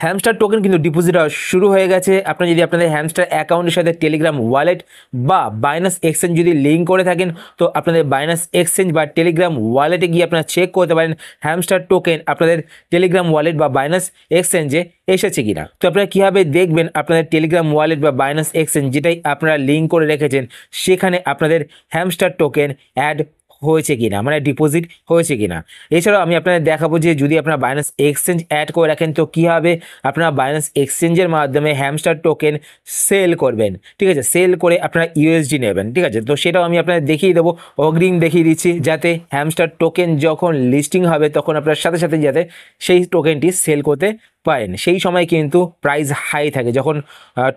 Hamster token কিন্তু deposit হওয়া শুরু হয়ে গেছে। আপনারা যদি আপনাদের হ্যামস্টার অ্যাকাউন্টের সাথে টেলিগ্রাম ওয়ালেট বা বাইন্যান্স এক্সচেঞ্জ যদি লিঙ্ক করে থাকেন, তো আপনাদের বাইন্যান্স এক্সচেঞ্জ বা টেলিগ্রাম ওয়ালেটে গিয়ে আপনারা চেক করতে পারেন হ্যামস্টার টোকেন আপনাদের টেলিগ্রাম ওয়ালেট বা বাইন্যান্স এক্সচেঞ্জে এসেছে কিনা। তো আপনারা কীভাবে দেখবেন আপনাদের টেলিগ্রাম ওয়ালেট বা বাইন্যান্স এক্সচেঞ্জ যেটাই আপনারা লিঙ্ক করে রেখেছেন সেখানে আপনাদের হ্যামস্টার টোকেন অ্যাড হয়েছে কিনা, মানে ডিপোজিট হয়েছে কিনা। এছাড়াও আমি আপনাদের দেখাবো যে যদি আপনারা বাইন্যান্স এক্সচেঞ্জ অ্যাড করে রাখেন তো কীভাবে আপনারা বাইন্যান্স এক্সচেঞ্জের মাধ্যমে হ্যামস্টার টোকেন সেল করবেন, ঠিক আছে, সেল করে আপনারা ইউএসডি নেবেন, ঠিক আছে। তো সেটাও আমি আপনাদের দেখিয়ে দেবো, অগ্রিম দেখিয়ে দিচ্ছি, যাতে হ্যামস্টার টোকেন যখন লিস্টিং হবে তখন আপনার সাথে সাথে যাতে সেই টোকেনটি সেল করতে পারেন। সেই সময় কিন্তু প্রাইস হাই থাকে, যখন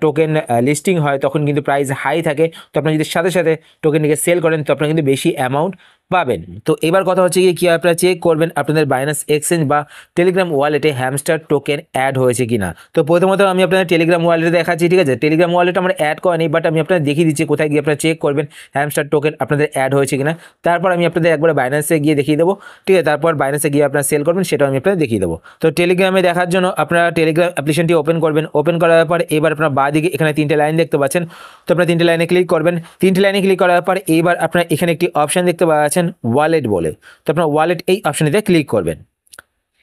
টোকেন লিস্টিং হয় তখন কিন্তু প্রাইস হাই থাকে। তো আপনি যদি সাথে সাথে টোকেনটিকে সেল করেন তো আপনারা কিন্তু বেশি অ্যামাউন্ট পাবেন। তো এবার কথা হচ্ছে কি আপনারা চেক করবেন আপনাদের বাইন্যান্স এক্সচেঞ্জ বা টেলিগ্রাম ওয়ালেটে হ্যামস্টার টোকেন অ্যাড হয়েছে কিনা। তো প্রথমত আমি আপনাদের টেলিগ্রাম ওয়ালেটে দেখাচ্ছি, ঠিক আছে। টেলিগ্রাম ওয়ালেট আমার অ্যাড করা নেই, বাট আমি আপনাদের দেখিয়ে দিচ্ছি কোথায় গিয়ে আপনারা চেক করবেন হ্যামস্টার টোকেন আপনাদের অ্যাড হয়েছে কিনা। তারপর আমি আপনাদের একবার বাইন্যান্সে গিয়ে দেখিয়ে দেবো, ঠিক আছে। তারপর বাইন্যান্সে গিয়ে আপনারা সেল করবেন সেটাও আমি আপনাদের দেখিয়ে দেবো। তো টেলিগ্রামে দেখার জন্য আপনারা টেলিগ্রাম অ্যাপ্লিকেশনটি ওপেন করবেন। ওপেন করার পর এবার আপনার বাঁদিকে এখানে 3টে লাইন দেখতে পাচ্ছেন, তো আপনারা 3টে লাইনে ক্লিক করবেন। 3টে লাইনে ক্লিক করার পর এবার আপনারা এখানে একটি অপশান দেখতে পাচ্ছেন ওয়ালেট বলে, তো আপনার ওয়ালেট এই অপশানেতে ক্লিক করবেন।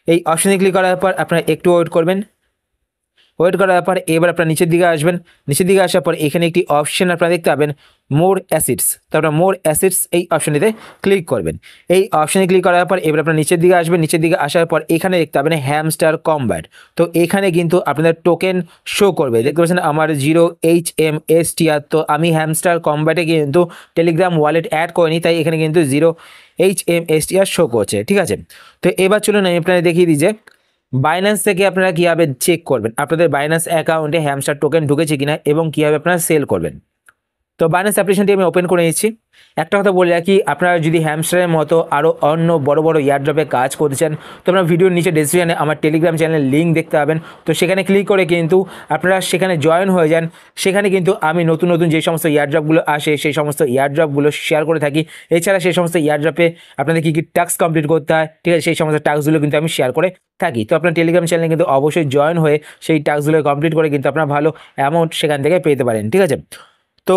এই অপশানে ক্লিক করার পর আপনারা একটু ওয়েট করবেন। ওয়েট করার পর এবার আপনার নিচের দিকে আসবেন। নিচের দিকে আসার পর এখানে একটি অপশন আপনারা দেখতে পাবেন মোর অ্যাসেটস, তো আপনারা মোর অ্যাসেটস এই অপশনটিতে ক্লিক করবেন। এই অপশনে ক্লিক করার পর এবার আপনার নিচের দিকে আসবেন। নিচের দিকে আসার পর এখানে দেখতে পাবেন হ্যামস্টার কম্ব্যাট, তো এখানে কিন্তু আপনাদের টোকেন শো করবে। দেখতে পাচ্ছেন আমার 0HMSTR, তো আমি হ্যামস্টার কম্ব্যাটে কিন্তু টেলিগ্রাম ওয়ালেট অ্যাড করিনি, তাই এখানে কিন্তু 0HMSTR শো করছে, ঠিক আছে। তো এবার চলুন আমি আপনাদের দেখিয়ে দিই যে বাইন্যান্স থেকে আপনারা কীভাবে চেক করবেন আপনাদের বাইন্যান্স অ্যাকাউন্টে হ্যামস্টার টোকেন ঢুকেছে কিনা এবং কীভাবে আপনারা সেল করবেন। তো বাইন্যান্স অ্যাপ্লিকেশনটি আমি ওপেন করে নিচ্ছি। একটা কথা বলে রাখি, আপনারা যদি হ্যামস্টারের মতো আরও অন্য বড় বড় এয়ারড্রপে কাজ করতে চান তো আপনারা ভিডিওর নিচে ডেসক্রিপশনে আমার টেলিগ্রাম চ্যানেলের লিঙ্ক দেখতে পাবেন। তো সেখানে ক্লিক করে কিন্তু আপনারা সেখানে জয়েন হয়ে যান। সেখানে কিন্তু আমি নতুন নতুন যে সমস্ত এয়ারড্রপগুলো আসে সেই সমস্ত এয়ারড্রপগুলো শেয়ার করে থাকি। এছাড়া সেই সমস্ত এয়ারড্রপে আপনাদের কী কী টাস্ক কমপ্লিট করতে হয়, ঠিক আছে, সেই সমস্ত টাস্কগুলো কিন্তু আমি শেয়ার করে থাকি। তো আপনার টেলিগ্রাম চ্যানেলে কিন্তু অবশ্যই জয়েন হয়ে সেই টাস্কগুলো কমপ্লিট করে কিন্তু আপনারা ভালো অ্যামাউন্ট সেখান থেকে পেতে পারেন, ঠিক আছে। তো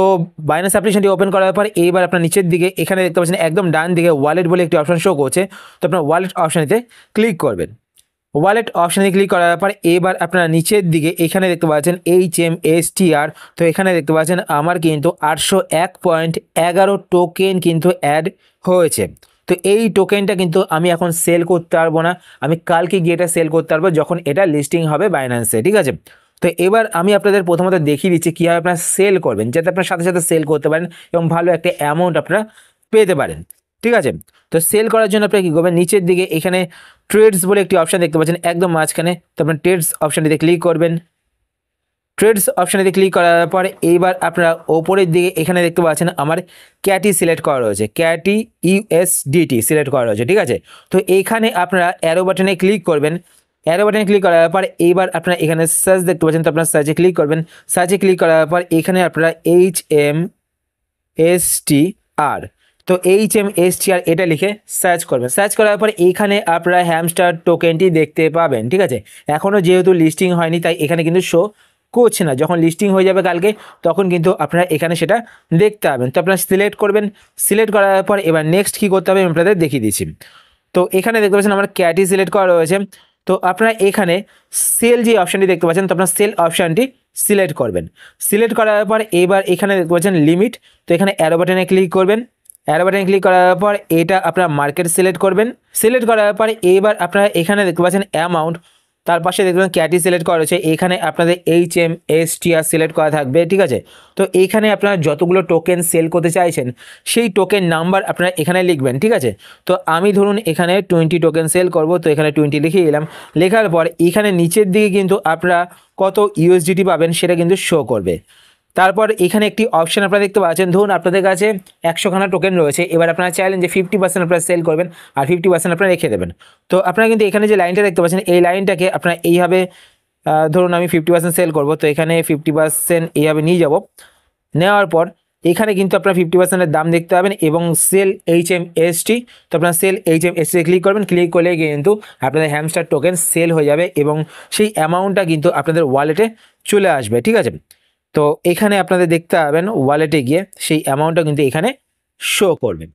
বাইন্যান্স অ্যাপ্লিকেশনটি ওপেন করার পর এইবার আপনার নিচের দিকে এখানে দেখতে পাচ্ছেন একদম ডান দিকে ওয়ালেট বলে একটি অপশন শো করছে, তো আপনার ওয়ালেট অপশানেতে ক্লিক করবেন। ওয়ালেট অপশানে ক্লিক করার পর এবার আপনারা নিচের দিকে এখানে দেখতে পাচ্ছেন HMSTR, তো এখানে দেখতে পাচ্ছেন আমার কিন্তু 801.11 টোকেন কিন্তু অ্যাড হয়েছে। তো এই টোকেনটা কিন্তু আমি এখন সেল করতে পারবো না, আমি কালকে গিয়ে এটা সেল করতে পারবো যখন এটা লিস্টিং হবে বাইন্যান্সে, ঠিক আছে। তো এবার আমি আপনাদের প্রথমত দেখিয়ে দিচ্ছি কীভাবে আপনারা সেল করবেন, যাতে আপনার সাথে সাথে সেল করতে পারেন এবং ভালো একটা অ্যামাউন্ট আপনারা পেতে পারেন, ঠিক আছে। তো সেল করার জন্য আপনারা কী করবেন, নিচের দিকে এখানে ট্রেডস বলে একটি অপশান দেখতে পাচ্ছেন একদম মাঝখানে, তো আপনার ট্রেডস অপশানটিতে ক্লিক করবেন। ট্রেডস অপশানেতে ক্লিক করার পর এইবার আপনারা ওপরের দিকে এখানে দেখতে পাচ্ছেন আমার ক্যাটি সিলেক্ট করা রয়েছে, ক্যাটি USDT সিলেক্ট করা রয়েছে, ঠিক আছে। তো এইখানে আপনারা অ্যারো বাটনে ক্লিক করবেন। অ্যারো বাটনে ক্লিক করার পর এইবার আপনারা এখানে সার্চ দেখতে পাচ্ছেন, তো আপনারা সার্চে ক্লিক করবেন। সার্চে ক্লিক করার পর এখানে আপনারা HMSTR, তো HMSTR এটা লিখে সার্চ করবেন। সার্চ করার পর এইখানে আপনারা হ্যামস্টার টোকেনটি দেখতে পাবেন, ঠিক আছে। এখনও যেহেতু লিস্টিং হয়নি তাই এখানে কিন্তু শো করছে না, যখন লিস্টিং হয়ে যাবে কালকে তখন কিন্তু আপনারা এখানে সেটা দেখতে পাবেন। তো আপনারা সিলেক্ট করবেন। সিলেক্ট করার পর এবার নেক্সট কী করতে হবে আমি আপনাদের দেখিয়ে দিচ্ছি। তো এখানে দেখতে পাচ্ছেন আমার ক্যাটি সিলেক্ট করা রয়েছে, তো আপনারা এখানে সেল যে অপশানটি দেখতে পাচ্ছেন তো আপনার সেল অপশানটি সিলেক্ট করবেন। সিলেক্ট করার পর এবার এখানে দেখতে পাচ্ছেন লিমিট, তো এখানে অ্যারো বাটনে ক্লিক করবেন। অ্যারো বাটনে ক্লিক করার পর এটা আপনারা মার্কেট সিলেক্ট করবেন। সিলেক্ট করার পর এবার আপনারা এখানে দেখতে পাচ্ছেন অ্যামাউন্ট, তার পাশে দেখবেন ক্যাটি সিলেক্ট করা রয়েছে, এখানে আপনাদের HMSTR সিলেক্ট করা থাকবে, ঠিক আছে। তো এইখানে আপনারা যতগুলো টোকেন সেল করতে চাইছেন সেই টোকেন নাম্বার আপনারা এখানে লিখবেন, ঠিক আছে। তো আমি ধরুন এখানে 20 টোকেন সেল করব, তো এখানে 20 লিখে দিলাম। লেখার পর এখানে নিচের দিকে কিন্তু আপনারা কত USDT পাবেন সেটা কিন্তু শো করবে। তারপর এখানে একটি অপশন আপনারা দেখতে পাচ্ছেন, ধরুন আপনাদের কাছে 100খানা টোকেন রয়েছে, এবার আপনারা চাইলেন যে 50% আপনারা সেল করবেন আর 50% আপনারা রেখে দেবেন। তো আপনারা কিন্তু এখানে যে লাইনটা দেখতে পাচ্ছেন এই লাইনটাকে আপনারা এইভাবে ধরুন আমি 50% সেল করব, তো এখানে 50% এইভাবে নিয়ে যাব। নেওয়ার পর এখানে কিন্তু আপনার 50%-এর দাম দেখতে পাবেন এবং সেল HMST, তো আপনার সেল HMST ক্লিক করবেন, ক্লিক করলে কিন্তু আপনাদের হ্যামস্টার টোকেন সেল হয়ে যাবে এবং সেই অ্যামাউন্টটা কিন্তু আপনাদের ওয়ালেটে চলে আসবে, ঠিক আছে। তো এখানে আপনাদের দেখতে পাবেন ওয়ালেটে গিয়ে সেই অ্যামাউন্টটা কিন্তু এখানে শো করবে।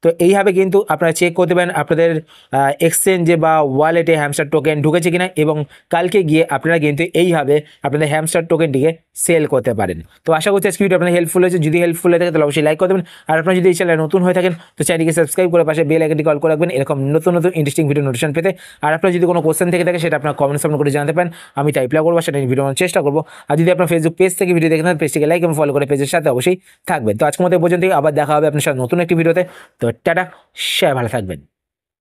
তো এইভাবে কিন্তু আপনারা চেক করতে পারেন আপনাদের এক্সচেঞ্জে বা ওয়ালেটে হ্যামস্টার টোকেন ঢুকেছে কিনা, এবং কালকে গিয়ে আপনারা কিন্তু এইভাবে আপনাদের হ্যামস্টার টোকেনটিকে সেল করতে পারেন। তো আশা করছি আজকে ভিডিও আপনাদের হেল্পফুল হয়েছে। যদি হেল্পফুল হয়ে থাকে তাহলে অবশ্যই লাইক করে দেবেন, আর আপনারা যদি এই চ্যানেলে নতুন হয়ে থাকেন তো চ্যানেলকে সাবস্ক্রাইব করে পাশে বেল আইকনটি কল করে রাখবেন এরকম নতুন নতুন ইন্টারেস্টিং ভিডিও নোটিফিকেশন পেতে। আর আপনারা যদি কোনো কোশ্চেন থেকে থাকে সেটা আপনার কমেন্টস করে জানাতে পারেন, আমি টাইপ করবো, সেটা ভিডিও বানানোর চেষ্টা করবো। আর যদি আপনার ফেসবুক পেজ থেকে ভিডিও দেখেন পেজটিকে লাইক এবং ফলো করে পেজের সাথে অবশ্যই থাকবেন। তো আজকের মতো পর্যন্ত আবার দেখা হবে আপনার সাথে নতুন একটি ভিডিওতে। তো টাটা, সবাই ভালো থাকবেন।